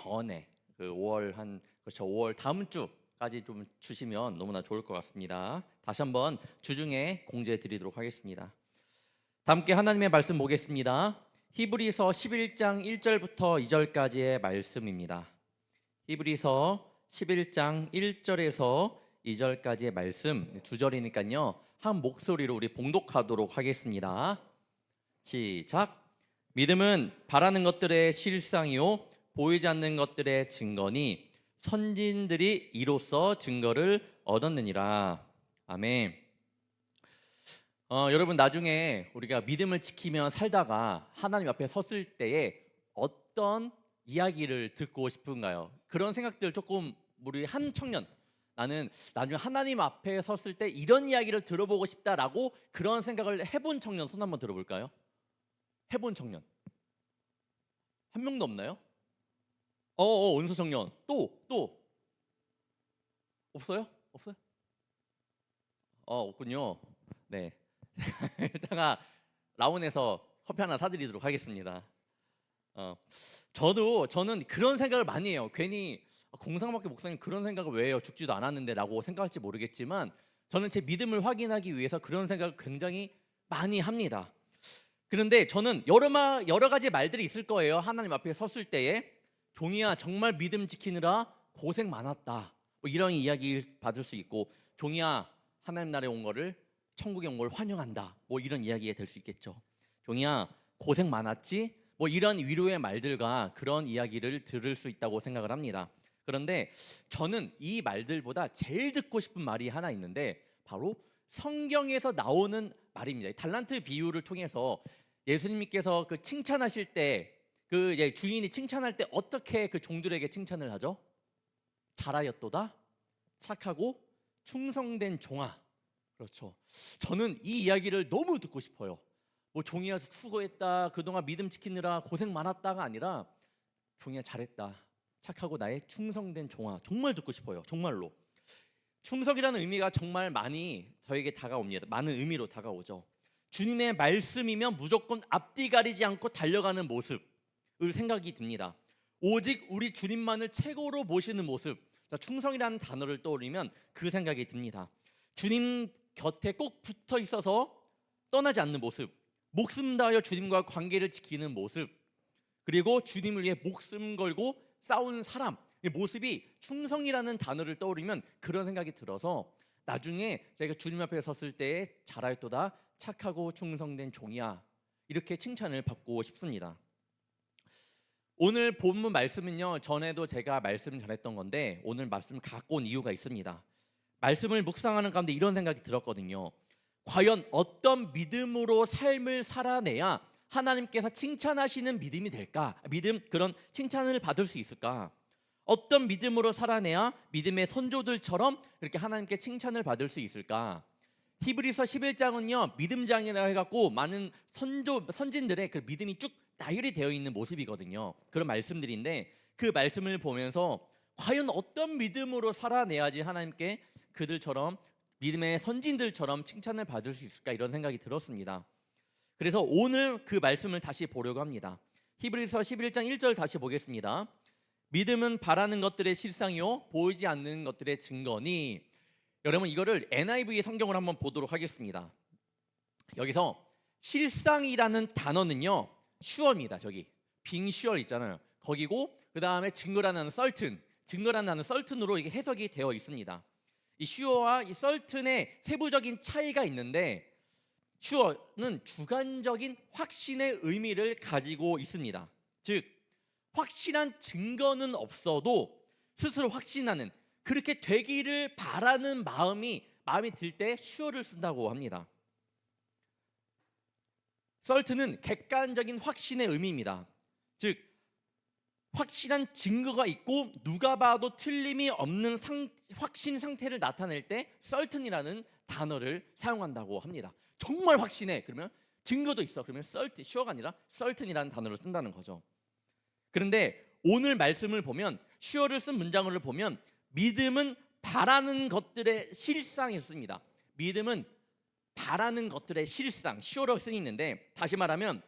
전에 그 5월 그렇죠, 5월 다음 주까지 좀 주시면 너무나 좋을 것 같습니다. 다시 한번 주중에 공지해 드리도록 하겠습니다. 다 함께 하나님의 말씀 보겠습니다. 히브리서 11장 1절부터 2절까지의 말씀입니다. 히브리서 11장 1절에서 2절까지의 말씀, 두 절이니까요, 한 목소리로 우리 봉독하도록 하겠습니다. 시작. 믿음은 바라는 것들의 실상이요 보이지 않는 것들의 증거니 선진들이 이로써 증거를 얻었느니라. 아멘. 여러분, 나중에 우리가 믿음을 지키며 살다가 하나님 앞에 섰을 때에 어떤 이야기를 듣고 싶은가요? 그런 생각들 조금, 우리 한 청년, 나는 나중에 하나님 앞에 섰을 때 이런 이야기를 들어보고 싶다라고 그런 생각을 해본 청년 손 한번 들어볼까요? 해본 청년 한 명도 없나요? 은서 청년 또 없어요? 없어요? 없군요. 네. 이따가 라온에서 커피 하나 사드리도록 하겠습니다. 저는 그런 생각을 많이 해요. 괜히 공상밖에 목사님 그런 생각을 왜 해요? 죽지도 않았는데 라고 생각할지 모르겠지만 저는 제 믿음을 확인하기 위해서 그런 생각을 굉장히 많이 합니다. 그런데 저는 여러 가지 말들이 있을 거예요. 하나님 앞에 섰을 때에 종이야 정말 믿음 지키느라 고생 많았다, 뭐 이런 이야기 받을 수 있고, 종이야 하나님 나라에 온 거를, 천국에 온 걸 환영한다, 뭐 이런 이야기가 될 수 있겠죠. 종이야 고생 많았지, 뭐 이런 위로의 말들과 그런 이야기를 들을 수 있다고 생각을 합니다. 그런데 저는 이 말들보다 제일 듣고 싶은 말이 하나 있는데 바로 성경에서 나오는 말입니다. 달란트 비유를 통해서 예수님께서 그 칭찬하실 때, 그 주인이 칭찬할 때 어떻게 그 종들에게 칭찬을 하죠? 잘하였도다, 착하고 충성된 종아. 그렇죠. 저는 이 이야기를 너무 듣고 싶어요. 뭐 종이야 수고했다, 그동안 믿음 지키느라 고생 많았다가 아니라 종이야 잘했다, 착하고 나의 충성된 종아. 정말 듣고 싶어요. 정말로. 충성이라는 의미가 정말 많이 저에게 다가옵니다. 많은 의미로 다가오죠. 주님의 말씀이면 무조건 앞뒤 가리지 않고 달려가는 모습을 생각이 듭니다. 오직 우리 주님만을 최고로 모시는 모습. 충성이라는 단어를 떠올리면 그 생각이 듭니다. 주님 곁에 꼭 붙어 있어서 떠나지 않는 모습, 목숨 다하여 주님과 관계를 지키는 모습, 그리고 주님을 위해 목숨 걸고 싸우는 사람, 이 모습이 충성이라는 단어를 떠올리면 그런 생각이 들어서 나중에 제가 주님 앞에 섰을 때에 잘하였도다, 착하고 충성된 종이야, 이렇게 칭찬을 받고 싶습니다. 오늘 본문 말씀은요, 전에도 제가 말씀을 전했던 건데 오늘 말씀을 갖고 온 이유가 있습니다. 말씀을 묵상하는 가운데 이런 생각이 들었거든요. 과연 어떤 믿음으로 삶을 살아내야 하나님께서 칭찬하시는 믿음이 될까? 그런 칭찬을 받을 수 있을까? 어떤 믿음으로 살아내야 믿음의 선조들처럼 이렇게 하나님께 칭찬을 받을 수 있을까? 히브리서 11장은요 믿음장이라 해갖고 많은 선진들의 그 믿음이 쭉 나열이 되어 있는 모습이거든요. 그런 말씀들인데 그 말씀을 보면서 과연 어떤 믿음으로 살아내야지 하나님께 그들처럼, 믿음의 선진들처럼 칭찬을 받을 수 있을까, 이런 생각이 들었습니다. 그래서 오늘 그 말씀을 다시 보려고 합니다. 히브리서 11장 1절 다시 보겠습니다. 믿음은 바라는 것들의 실상이요 보이지 않는 것들의 증거니. 여러분, 이거를 NIV 성경을 한번 보도록 하겠습니다. 여기서 실상이라는 단어는요 슈어입니다. 저기 빙 슈어 있잖아요. 거기고 그 다음에 증거라는 증거라는 썰튼으로 이게 해석이 되어 있습니다. 이 슈어와 이 썰튼의 세부적인 차이가 있는데, 슈어는 주관적인 확신의 의미를 가지고 있습니다. 즉 확실한 증거는 없어도 스스로 확신하는, 그렇게 되기를 바라는 마음이 들 때 슈어를 쓴다고 합니다. 썰튼은 객관적인 확신의 의미입니다. 즉 확실한 증거가 있고 누가 봐도 틀림이 없는 확신 상태를 나타낼 때 썰튼이라는 단어를 사용한다고 합니다. 정말 확신해, 그러면 증거도 있어, 그러면 슈어가 아니라 썰튼이라는 단어를 쓴다는 거죠. 그런데 오늘 말씀을 보면, 슈어를 쓴 문장을 보면 믿음은 바라는 것들의 실상이었습니다. 믿음은 바라는 것들의 실상, 슈어로 쓰이는데, 다시 말하면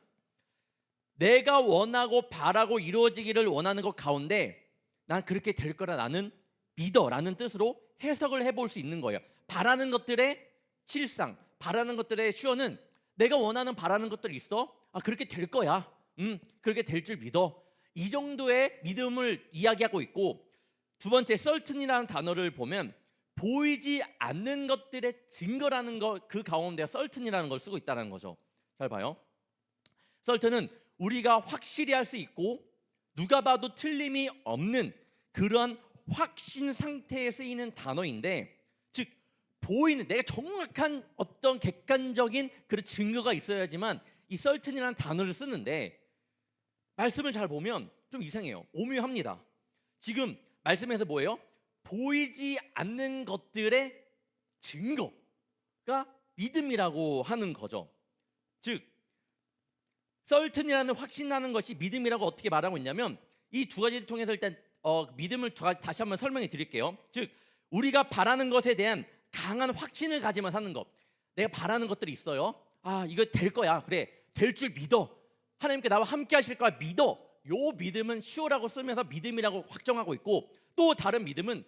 내가 원하고 바라고 이루어지기를 원하는 것 가운데 난 그렇게 될 거라 나는 믿어라는 뜻으로 해석을 해볼 수 있는 거예요. 바라는 것들의 실상, 바라는 것들의 슈어는 내가 원하는 바라는 것들이 있어. 그렇게 될 거야. 그렇게 될 줄 믿어. 이 정도의 믿음을 이야기하고 있고, 두 번째 certain이라는 단어를 보면 보이지 않는 것들의 증거라는 거, 그 가운데 certain이라는 걸 쓰고 있다는 거죠. 잘 봐요. certain은 우리가 확실히 할 수 있고 누가 봐도 틀림이 없는 그런 확신 상태에 쓰이는 단어인데, 즉 보이는 내가 정확한 어떤 객관적인 그런 증거가 있어야지만 이 certain이라는 단어를 쓰는데, 말씀을 잘 보면 좀 이상해요. 오묘합니다. 지금 말씀에서 뭐예요? 보이지 않는 것들의 증거가 믿음이라고 하는 거죠. 즉 certain이라는 확신하는 것이 믿음이라고 어떻게 말하고 있냐면, 이 두 가지를 통해서 일단 믿음을 다시 한번 설명해 드릴게요. 즉 우리가 바라는 것에 대한 강한 확신을 가지면 사는 것. 내가 바라는 것들이 있어요. 이거 될 거야. 그래, 될 줄 믿어. 하나님께 나와 함께 하실 거야. 믿어. 요 믿음은 시오라고 쓰면서 믿음이라고 확정하고 있고, 또 다른 믿음은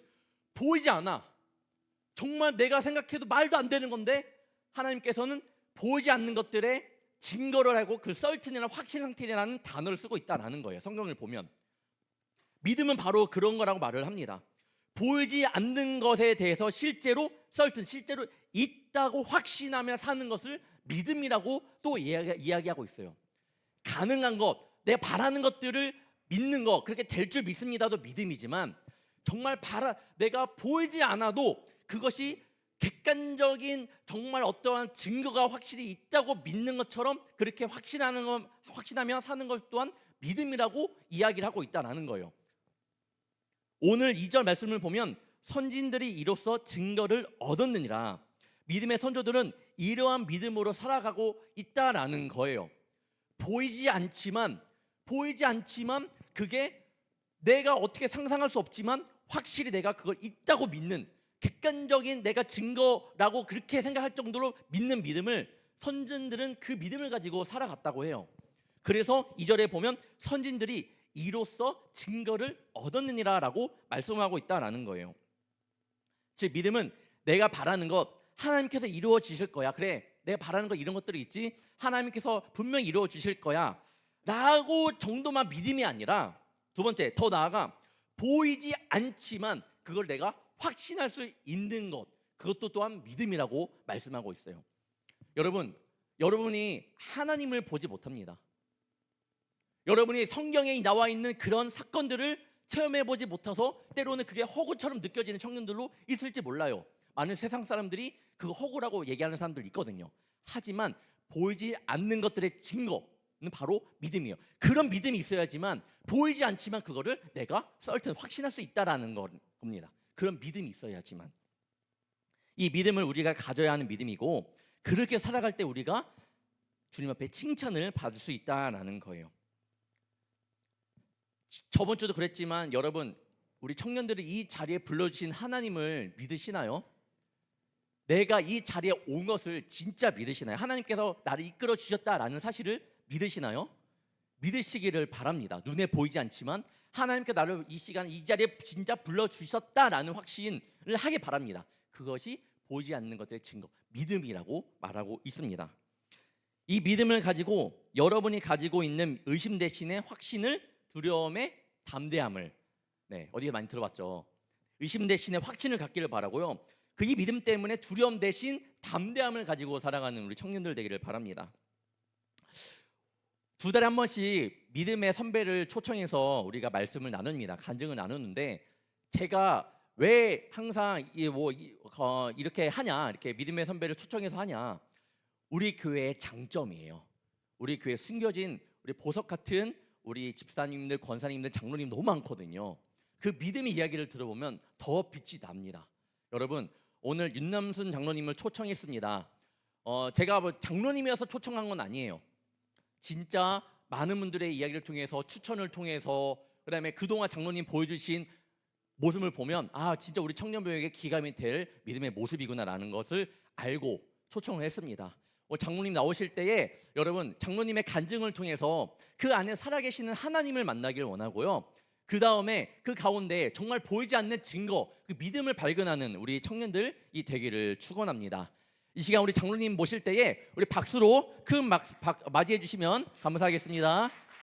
보이지 않아. 정말 내가 생각해도 말도 안 되는 건데 하나님께서는 보이지 않는 것들의 증거를 하고 그 certain이라는 확신 상태라는 단어를 쓰고 있다는 거예요. 성경을 보면 믿음은 바로 그런 거라고 말을 합니다. 보이지 않는 것에 대해서 실제로 certain, 실제로 있다고 확신하며 사는 것을 믿음이라고 또 이야기하고 있어요. 가능한 것, 내가 바라는 것들을 믿는 것, 그렇게 될 줄 믿습니다도 믿음이지만, 정말 내가 보이지 않아도 그것이 객관적인 정말 어떠한 증거가 확실히 있다고 믿는 것처럼 그렇게 확신하며 사는 것 또한 믿음이라고 이야기를 하고 있다는 거예요. 오늘 2절 말씀을 보면 선진들이 이로써 증거를 얻었느니라. 믿음의 선조들은 이러한 믿음으로 살아가고 있다라는 거예요. 보이지 않지만 그게 내가 어떻게 상상할 수 없지만 확실히 내가 그걸 있다고 믿는, 객관적인 내가 증거라고 그렇게 생각할 정도로 믿는 믿음을 선진들은 그 믿음을 가지고 살아갔다고 해요. 그래서 2절에 보면 선진들이 이로써 증거를 얻었느니라라고 말씀하고 있다라는 거예요. 즉 믿음은 내가 바라는 것 하나님께서 이루어지실 거야. 그래, 내가 바라는 것 이런 것들이 있지, 하나님께서 분명히 이루어주실 거야 라고 정도만 믿음이 아니라, 두 번째 더 나아가 보이지 않지만 그걸 내가 확신할 수 있는 것, 그것도 또한 믿음이라고 말씀하고 있어요. 여러분이 하나님을 보지 못합니다. 여러분이 성경에 나와 있는 그런 사건들을 체험해 보지 못해서 때로는 그게 허구처럼 느껴지는 청년들로 있을지 몰라요. 많은 세상 사람들이 그 허구라고 얘기하는 사람들 있거든요. 하지만 보이지 않는 것들의 증거는 바로 믿음이에요. 그런 믿음이 있어야지만 보이지 않지만 그거를 내가 certain 확신할 수 있다라는 겁니다. 그런 믿음이 있어야지만. 이 믿음을 우리가 가져야 하는 믿음이고, 그렇게 살아갈 때 우리가 주님 앞에 칭찬을 받을 수 있다라는 거예요. 저번 주도 그랬지만 여러분, 우리 청년들이 이 자리에 불러주신 하나님을 믿으시나요? 내가 이 자리에 온 것을 진짜 믿으시나요? 하나님께서 나를 이끌어 주셨다라는 사실을 믿으시나요? 믿으시기를 바랍니다. 눈에 보이지 않지만 하나님께 나를 이 시간 이 자리에 진짜 불러주셨다라는 확신을 하기 바랍니다. 그것이 보이지 않는 것들의 증거, 믿음이라고 말하고 있습니다. 이 믿음을 가지고 여러분이 가지고 있는 의심 대신에 확신을, 두려움의 담대함을, 어디에 많이 들어봤죠. 의심 대신에 확신을 갖기를 바라고요. 그 이 믿음 때문에 두려움 대신 담대함을 가지고 살아가는 우리 청년들 되기를 바랍니다. 2달에 한 번씩 믿음의 선배를 초청해서 우리가 말씀을 나눕니다. 간증을 나누는데, 제가 왜 항상 이렇게 하냐, 이렇게 믿음의 선배를 초청해서 하냐, 우리 교회의 장점이에요. 우리 교회 숨겨진 우리 보석 같은 우리 집사님들, 권사님들, 장로님 너무 많거든요. 그 믿음의 이야기를 들어보면 더 빛이 납니다. 여러분, 오늘 윤남순 장로님을 초청했습니다. 제가 장로님이어서 초청한 건 아니에요. 진짜 많은 분들의 이야기를 통해서, 추천을 통해서, 그다음에 그동안 장로님 보여주신 모습을 보면 진짜 우리 청년교회에게 기감이 될 믿음의 모습이구나라는 것을 알고 초청을 했습니다. 장로님 나오실 때에 여러분, 장로님의 간증을 통해서 그 안에 살아계시는 하나님을 만나길 원하고요. 그 다음에 그 가운데 정말 보이지 않는 증거, 그 믿음을 발견하는 우리 청년들이 되기를 축원합니다. 이 시간 우리 장로님 모실 때에 우리 박수로 큰 맞이해 주시면 감사하겠습니다.